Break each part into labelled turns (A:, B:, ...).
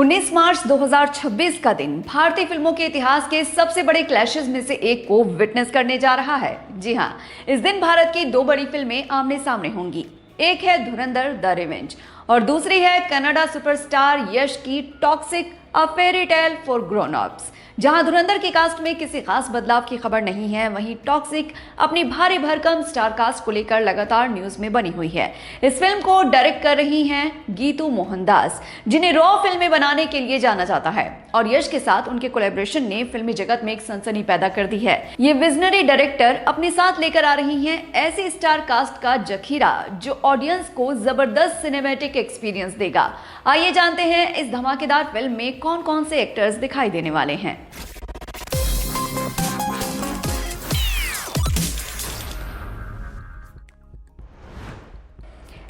A: 19 मार्च 2026 का दिन भारतीय फिल्मों के इतिहास के सबसे बड़े क्लैशेस में से एक को विटनेस करने जा रहा है। जी हां, इस दिन भारत की दो बड़ी फिल्में आमने सामने होंगी। एक है धुरंधर द रिवेंज और दूसरी है कन्नड़ा सुपरस्टार यश की toxic a fairy tale for grown ups. जहां धुरंधर की कास्ट में किसी खास बदलाव की खबर नहीं है, वहीं टॉक्सिक अपनी भारी भरकम स्टार कास्ट को लेकर लगातार न्यूज में बनी हुई है। इस फिल्म को डायरेक्ट कर रही हैं गीतू मोहनदास, जिन्हें रॉ फिल्में बनाने के लिए जाना जाता है, और यश के साथ उनके कोलैबोरेशन ने फिल्मी जगत में एक सनसनी पैदा कर दी है। ये विजनरी डायरेक्टर अपने साथ लेकर आ रही हैं ऐसी स्टार कास्ट का जखीरा जो ऑडियंस को जबरदस्त सिनेमैटिक एक्सपीरियंस देगा। आइए जानते हैं इस धमाकेदार फिल्म में कौन कौन से एक्टर्स दिखाई देने वाले हैं।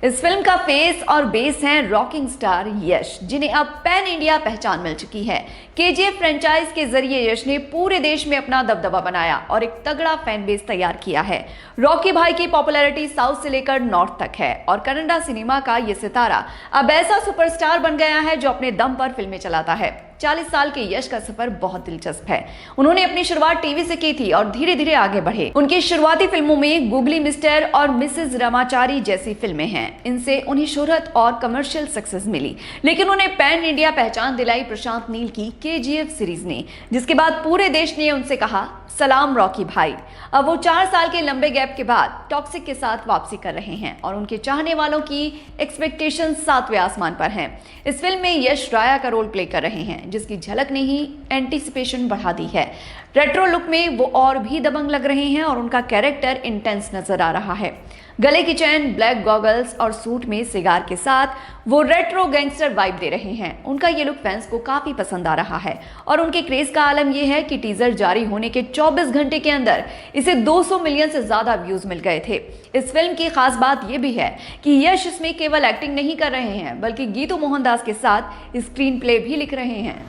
A: इस फिल्म का फेस और बेस हैं रॉकिंग स्टार यश, जिन्हें अब पैन इंडिया पहचान मिल चुकी है। केजीएफ फ्रेंचाइज के जरिए यश ने पूरे देश में अपना दबदबा बनाया और एक तगड़ा फैन बेस तैयार किया है। रॉकी भाई की पॉपुलैरिटी साउथ से लेकर नॉर्थ तक है और कन्नड़ा सिनेमा का ये सितारा अब ऐसा सुपरस्टार बन गया है जो अपने दम पर फिल्में चलाता है। 40 साल के यश का सफर बहुत दिलचस्प है। उन्होंने अपनी शुरुआत टीवी से की थी और धीरे धीरे आगे बढ़े। उनकी शुरुआती फिल्मों में गुगली मिस्टर और मिसेज रामाचारी जैसी फिल्में हैं। इनसे उन्हें शोहरत और कमर्शियल सक्सेस मिली, लेकिन उन्हें पैन इंडिया पहचान दिलाई प्रशांत नील की केजीएफ सीरीज ने, जिसके बाद पूरे देश ने उनसे कहा सलाम रॉकी भाई। अब वो 4 साल के लंबे गैप के बाद टॉक्सिक के साथ वापसी कर रहे हैं और उनके चाहने वालों की एक्सपेक्टेशन 7वें आसमान पर हैं। इस फिल्म में यश राया का रोल प्ले कर रहे हैं, जिसकी झलक ने ही एंटीसिपेशन बढ़ा दी है। रेट्रो लुक में वो और भी दबंग लग रहे हैं और उनका कैरेक्टर इंटेंस नजर आ रहा है। गले की चैन, ब्लैक गॉगल्स और सूट में सिगार के साथ वो रेट्रो गैंगस्टर वाइब दे रहे हैं। उनका ये लुक फैंस को काफी पसंद आ रहा है और उनके क्रेज का आलम यह है कि टीजर जारी होने के 24 घंटे के अंदर इसे 200 मिलियन से ज्यादा व्यूज मिल गए थे। इस फिल्म की खास बात यह भी है कि यश इसमें केवल एक्टिंग नहीं कर रहे हैं, बल्कि गीतू मोहनदास के साथ स्क्रीन प्ले भी लिख रहे हैं।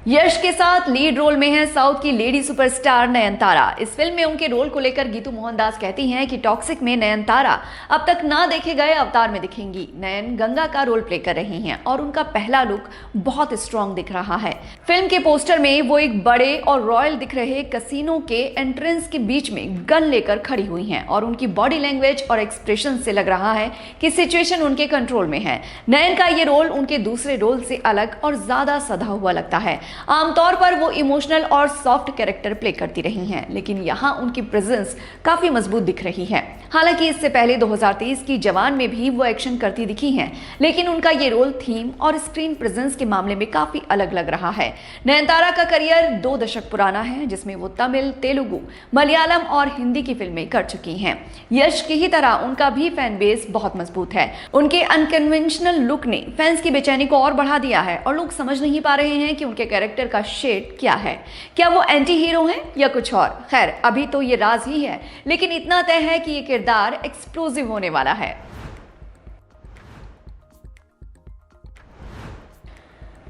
A: यश के साथ लीड रोल में है साउथ की लेडी सुपरस्टार नयनतारा। इस फिल्म में उनके रोल को लेकर गीतू मोहनदास कहती हैं कि टॉक्सिक में नयनतारा अब तक ना देखे गए अवतार में दिखेंगी। नयन गंगा का रोल प्ले कर रही हैं और उनका पहला लुक बहुत स्ट्रॉन्ग दिख रहा है। फिल्म के पोस्टर में वो एक बड़े और रॉयल दिख रहे कसिनो के एंट्रेंस के बीच में गन लेकर खड़ी हुई हैं और उनकी बॉडी लैंग्वेज और एक्सप्रेशन से लग रहा है कि सिचुएशन उनके कंट्रोल में है। नयन का ये रोल उनके दूसरे रोल से अलग और ज्यादा सधा हुआ लगता है। आमतौर पर वो इमोशनल और सॉफ्ट कैरेक्टर प्ले करती रही हैं, लेकिन यहाँ उनकी प्रेजेंस काफी मजबूत दिख रही है। हालांकि इससे पहले 2023 की जवान में भी वो एक्शन करती दिखी हैं, लेकिन उनका ये रोल थीम और स्क्रीन प्रेजेंस के मामले में काफी अलग लग रहा है। नयनतारा का करियर 2 दशक पुराना है, जिसमें वो तमिल, तेलुगु, मलयालम और हिंदी की फिल्में कर चुकी हैं। यश की ही तरह उनका भी फैन बेस बहुत मजबूत है। उनके अनकन्वेंशनल लुक ने फैंस की बेचैनी को और बढ़ा दिया है और लोग समझ नहीं पा रहे हैं कि उनके कैरेक्टर का शेड क्या है। क्या वो एंटी हीरो हैं या कुछ और? खैर, अभी तो ये राज ही है, लेकिन इतना तय है कि ये किरदार एक्सप्लोसिव होने वाला है।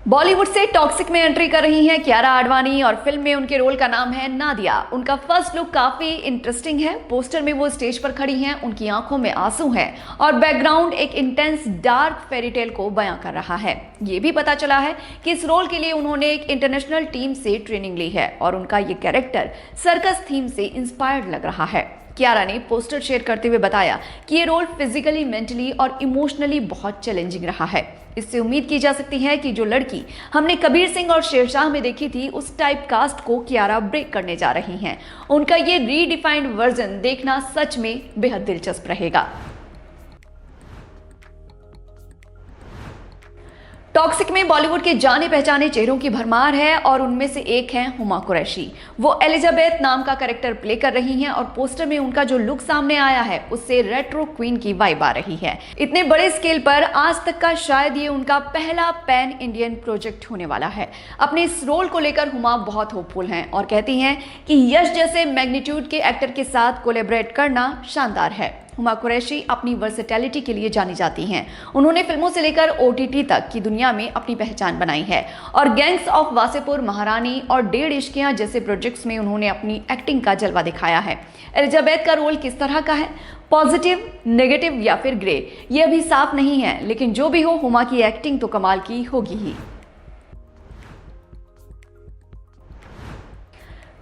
A: बॉलीवुड से टॉक्सिक में एंट्री कर रही हैं कियारा आडवाणी और फिल्म में उनके रोल का नाम है नादिया। उनका फर्स्ट लुक काफी इंटरेस्टिंग है। पोस्टर में वो स्टेज पर खड़ी हैं, उनकी आंखों में आंसू हैं और बैकग्राउंड एक इंटेंस डार्क फेरी टेल को बयां कर रहा है। ये भी पता चला है कि इस रोल के लिए उन्होंने एक इंटरनेशनल टीम से ट्रेनिंग ली है और उनका ये कैरेक्टर सर्कस थीम से इंस्पायर्ड लग रहा है। कियारा ने पोस्टर शेयर करते हुए बताया कि ये रोल फिजिकली, मेंटली और इमोशनली बहुत चैलेंजिंग रहा है। इससे उम्मीद की जा सकती है कि जो लड़की हमने कबीर सिंह और शेरशाह में देखी थी, उस टाइप कास्ट को कियारा ब्रेक करने जा रही हैं। उनका ये रीडिफाइंड वर्जन देखना सच में बेहद दिलचस्प रहेगा। टॉक्सिक में बॉलीवुड के जाने पहचाने चेहरों की भरमार है और उनमें से एक हैं हुमा कुरैशी। वो एलिजाबेथ नाम का कैरेक्टर प्ले कर रही हैं और पोस्टर में उनका जो लुक सामने आया है, उससे रेट्रो क्वीन की वाइब आ रही है। इतने बड़े स्केल पर आज तक का शायद ये उनका पहला पैन इंडियन प्रोजेक्ट होने वाला है। अपने इस रोल को लेकर हुमा बहुत होपफुल हैं और कहती हैं कि यश जैसे मैग्नीट्यूड के एक्टर के साथ कोलैबोरेट करना शानदार है। हुमा कुरैशी अपनी वर्सेटैलिटी के लिए जानी जाती हैं। उन्होंने फिल्मों से लेकर OTT तक की दुनिया में अपनी पहचान बनाई है और गैंग्स ऑफ वासेपुर, महारानी और 1.5 इश्कियां जैसे प्रोजेक्ट्स में उन्होंने अपनी एक्टिंग का जलवा दिखाया है। एलिजाबेथ का रोल किस तरह का है, पॉजिटिव, नेगेटिव या फिर ग्रे, ये अभी साफ नहीं है, लेकिन जो भी हो हुमा की एक्टिंग तो कमाल की होगी ही।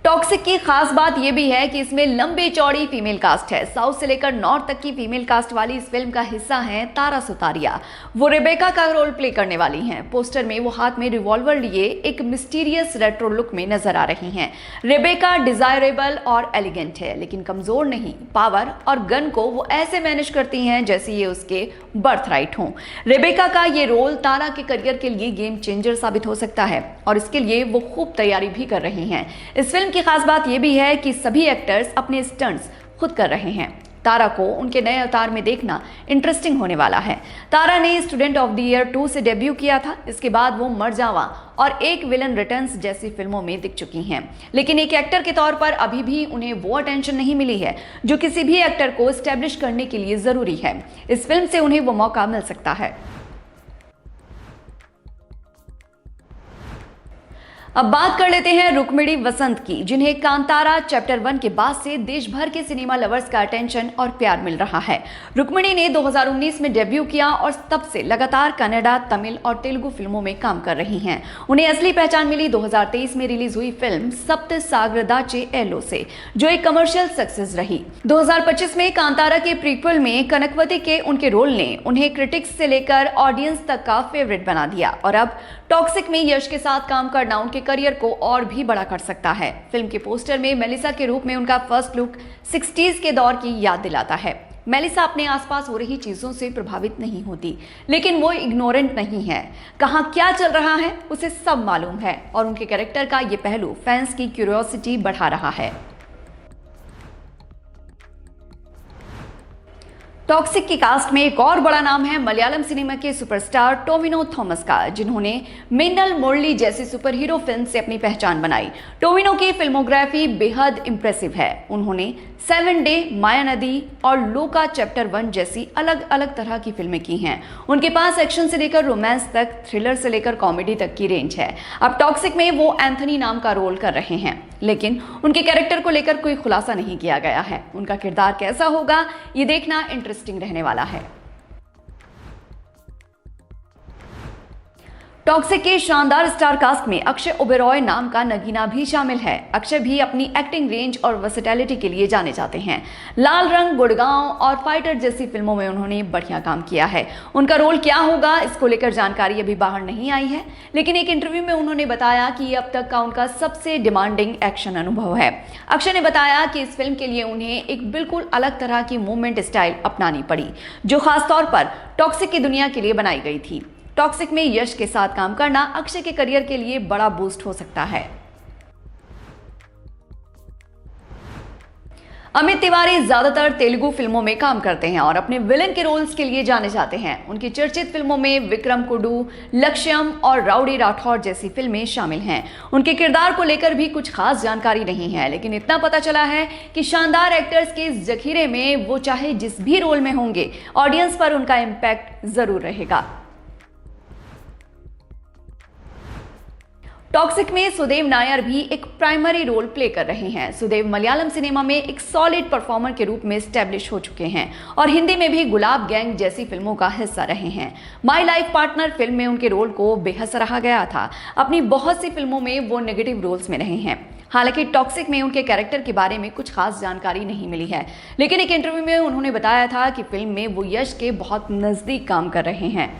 A: टॉक्सिक की खास बात यह भी है कि इसमें लंबी चौड़ी फीमेल कास्ट है। साउथ से लेकर नॉर्थ तक की फीमेल कास्ट वाली इस फिल्म का हिस्सा हैं तारा सुतारिया। वो रेबेका का रोल प्ले करने वाली हैं। पोस्टर में वो हाथ में रिवॉल्वर लिए एक मिस्टीरियस रेट्रो लुक में नजर आ रही हैं। रेबेका डिजायरेबल और एलिगेंट है, लेकिन कमजोर नहीं। पावर और गन को वो ऐसे मैनेज करती हैं जैसे ये उसके बर्थ राइट हों। रेबेका का ये रोल तारा के करियर के लिए गेम चेंजर साबित हो सकता है और इसके लिए वो खूब तैयारी भी कर रही हैं। इस फिल्म की खास बात यह भी है कि सभी एक्टर्स अपने स्टंट्स खुद कर रहे हैं। तारा को उनके नए अवतार में देखना इंटरेस्टिंग होने वाला है। तारा ने स्टूडेंट ऑफ द ईयर 2 से डेब्यू किया था। इसके बाद वो मर जावा और एक विलन रिटर्न्स जैसी फिल्मों में दिख चुकी हैं, लेकिन एक एक्टर के तौर पर अभी भी उन्हें वो अटेंशन नहीं मिली है जो किसी भी एक्टर को एस्टैब्लिश करने के लिए जरूरी है। इस फिल्म से उन्हें वो मौका मिल सकता है। अब बात कर लेते हैं रुक्मिणी वसंत की, जिन्हें कांतारा चैप्टर 1 के बाद से देश भर के सिनेमा लवर्स का अटेंशन और प्यार मिल रहा है। रुक्मिणी ने 2019 में डेब्यू किया और तब से लगातार कन्नड़ा, तमिल और तेलुगु फिल्मों में काम कर रही हैं। उन्हें असली पहचान मिली 2023 में रिलीज हुई फिल्म सप्त सागरदाचे एलो से, जो एक कमर्शियल सक्सेस रही। 2025 में कांतारा के प्रीक्वल में कनकवती के उनके रोल ने उन्हें क्रिटिक्स से लेकर ऑडियंस तक का फेवरेट बना दिया और अब टॉक्सिक में यश के साथ काम करना उनके करियर को और भी बड़ा कर सकता है। फिल्म के पोस्टर में मेलिसा के रूप में उनका फर्स्ट लुक 60s के दौर की याद दिलाता है। मेलिसा अपने आसपास हो रही चीजों से प्रभावित नहीं होती, लेकिन वो इग्नोरेंट नहीं है। कहाँ क्या चल रहा है उसे सब मालूम है और उनके कैरेक्टर का ये पहलू फैंस की क्यूरियोसिटी बढ़ा रहा है। टॉक्सिक की कास्ट में एक और बड़ा नाम है मलयालम सिनेमा के सुपरस्टार टोविनो थॉमस का, जिन्होंने मिन्नल मुरली जैसी सुपर हीरो फिल्म से अपनी पहचान बनाई। टोविनो की फिल्मोग्राफी बेहद इंप्रेसिव है। उन्होंने 7 डे, माया नदी और लोका चैप्टर 1 जैसी अलग अलग तरह की फिल्में की हैं। उनके पास एक्शन से लेकर रोमांस तक, थ्रिलर से लेकर कॉमेडी तक की रेंज है। अब टॉक्सिक में वो एंथनी नाम का रोल कर रहे हैं, लेकिन उनके कैरेक्टर को लेकर कोई खुलासा नहीं किया गया है। उनका किरदार कैसा होगा ये देखना इंटरेस्टिंग रहने वाला है। टॉक्सिक के शानदार स्टार कास्ट में अक्षय ओबेरॉय नाम का नगीना भी शामिल है। अक्षय भी अपनी एक्टिंग रेंज और वर्सेटैलिटी के लिए जाने जाते हैं। लाल रंग, गुड़गांव और फाइटर जैसी फिल्मों में उन्होंने बढ़िया काम किया है। उनका रोल क्या होगा इसको लेकर जानकारी अभी बाहर नहीं आई है, लेकिन एक इंटरव्यू में उन्होंने बताया कि अब तक का उनका सबसे डिमांडिंग एक्शन अनुभव है। अक्षय ने बताया कि इस फिल्म के लिए उन्हें एक बिल्कुल अलग तरह की मूवमेंट स्टाइल अपनानी पड़ी, जो खासतौर पर टॉक्सिक की दुनिया के लिए बनाई गई थी। टॉक्सिक में यश के साथ काम करना अक्षय के करियर के लिए बड़ा बूस्ट हो सकता है। अमित तिवारी ज्यादातर तेलुगु फिल्मों में काम करते हैं और अपने विलेन के रोल्स के लिए जाने जाते हैं। उनकी चर्चित फिल्मों में विक्रम कुडू, लक्ष्यम और राउडी राठौर जैसी फिल्में शामिल हैं। उनके किरदार को लेकर भी कुछ खास जानकारी नहीं है, लेकिन इतना पता चला है कि शानदार एक्टर्स के इस जखीरे में वो चाहे जिस भी रोल में होंगे, ऑडियंस पर उनका इम्पैक्ट जरूर रहेगा। टॉक्सिक में सुदेव नायर भी एक प्राइमरी रोल प्ले कर रहे हैं। सुदेव मलयालम सिनेमा में एक सॉलिड परफॉर्मर के रूप में स्टैब्लिश हो चुके हैं और हिंदी में भी गुलाब गैंग जैसी फिल्मों का हिस्सा रहे हैं। माय लाइफ पार्टनर फिल्म में उनके रोल को बेहद सराहा गया था। अपनी बहुत सी फिल्मों में वो नेगेटिव रोल्स में रहे हैं। हालांकि टॉक्सिक में उनके कैरेक्टर के बारे में कुछ खास जानकारी नहीं मिली है, लेकिन एक इंटरव्यू में उन्होंने बताया था कि फिल्म में वो यश के बहुत नजदीक काम कर रहे हैं।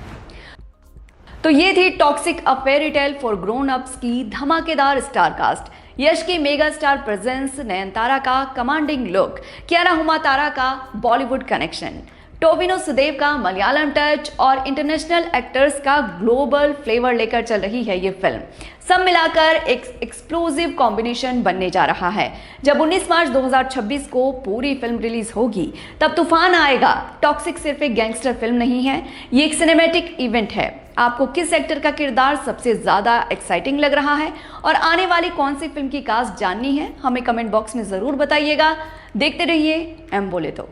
A: तो ये थी toxic a fairy tale for grown ups की धमाकेदार स्टार कास्ट। यश की मेगा स्टार प्रेजेंस, नयनतारा का कमांडिंग लुक, कियारा हुमा तारा का बॉलीवुड कनेक्शन, टोविनो सुदेव का मलयालम टच और इंटरनेशनल एक्टर्स का ग्लोबल फ्लेवर लेकर चल रही है ये फिल्म। सब मिलाकर एक एक्सप्लोसिव कॉम्बिनेशन बनने जा रहा है। जब 19 मार्च 2026 को पूरी फिल्म रिलीज होगी तब तूफान आएगा। टॉक्सिक सिर्फ एक गैंगस्टर फिल्म नहीं है, ये एक सिनेमैटिक इवेंट है। आपको किस एक्टर का किरदार सबसे ज्यादा एक्साइटिंग लग रहा है और आने वाली कौन सी फिल्म की कास्ट जाननी है, हमें कमेंट बॉक्स में जरूर बताइएगा। देखते रहिए एम बोले तो।